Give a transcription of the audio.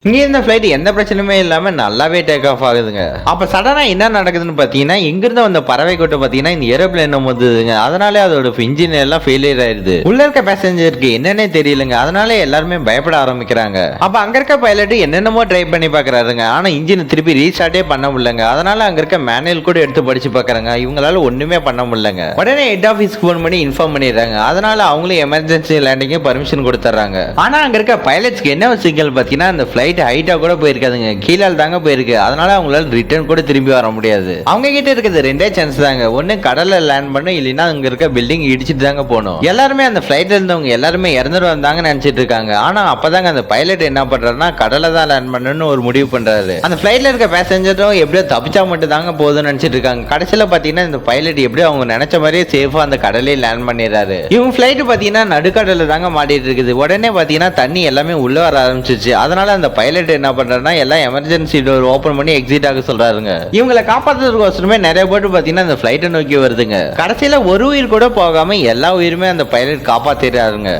இங்க இந்த ஃபிளைட் எந்த பிரச்சனையுமே இல்லாம நல்லாவே டேக் ஆஃப் ஆகுதுங்க. அப்ப சடனா என்ன நடக்குதுன்னு பாத்தீங்கன்னா, எங்கிருந்து வந்த பறவை கூட்டம் பாத்தீங்கன்னா இந்த ஏரோப்ளேன் மோதுதுங்க. அதனால அதோட இன்ஜின் எல்லாம் ஃபெயிலியர் ஆயிருது. உள்ள இருக்க பேசஞ்சருக்கு என்னன்னே தெரியலங்க. அதனால எல்லாருமே பயப்பட ஆரம்பிக்கிறாங்க. அப்ப அங்க இருக்க பைலட் என்னென்னமோ ட்ரை பண்ணி பாக்குறாருங்க. ஆனா இன்ஜின் திருப்பி ரீஸ்டார்ட்டே பண்ண முடியலங்க. அதனால அங்க இருக்க மேனுவல் கூட எடுத்து படிச்சு பாக்குறாங்க. இவங்களால ஒண்ணுமே பண்ண முடியலங்க. உடனே ஹெட் ஆபீஸ்க்கு போன் பண்ணி இன்ஃபார்ம் பண்ணிடுறாங்க. அதனால அவங்களும் எமர்ஜென்சி லேண்டிங்கு பர்மிஷன் கொடுத்துறாங்க. ஆனா அங்க இருக்க பைலட்ஸ்க்கு என்ன சிக்கல் பாத்தீங்கன்னா, அந்த ஃபிளைட் ஹைட்டா கூட போயிருக்காதுங்க, கீழே தாங்க போயிருக்கு. அதனால அவங்களால ரிட்டர்ன் கூட திரும்பி வர முடியாது. அவங்க கிட்ட இருக்கிறது ரெண்டே சான்ஸ் தாங்க. ஒண்ணு கடல்ல லேண்ட் பண்ணும், இல்லைன்னா அங்க இருக்க பில்டிங் இடிச்சிட்டு தாங்க போகணும். எல்லாருமே அந்த ஃபிளைட்ல இருந்தவங்க எல்லாருமே இறந்துட்டு வந்தாங்க நினைச்சிட்டு இருக்காங்க. ஆனா அப்பதாங்க அந்த பைலட் என்ன பண்றாருன்னா, கடலை தான் லேண்ட் பண்ணணும்னு ஒரு முடிவு பண்றாரு. அந்த ஃபிளைட்ல இருக்க பேசஞ்சரும் எப்படியோ தப்பிச்சா மட்டும் தாங்க போகுதுன்னு நினைச்சிட்டு இருக்காங்க. கடைசியில பாத்தீங்கன்னா இந்த பைலட் எப்படியோ அவங்க நினைச்ச மாதிரியே சேஃபா அந்த கடலே லேண்ட் பண்ணிடுறாரு. இவங்க ஃபிளைட் பாத்தீங்கன்னா நடுக்கடல தாங்க மாட்டிட்டு இருக்குது. உடனே பாத்தீங்கன்னா தண்ணி எல்லாமே உள்ள வர ஆரம்பிச்சிச்சு. அதனால அந்த பைலட் என்ன பண்றாருன்னா எல்லாம் எமர்ஜென்சி டோர் ஓபன் பண்ணி எக்ஸிட் ஆக சொல்றாருங்க. இவங்களை காப்பாத்துறதுக்கோசரமே நிறைய பேர் பாத்தீங்கன்னா அந்த ஃபிளைட்டை நோக்கி வருதுங்க. கடைசியில ஒரு உயிர் கூட போகாம எல்லா உயிருமே அந்த பைலட் காப்பாத்திடுறாருங்க.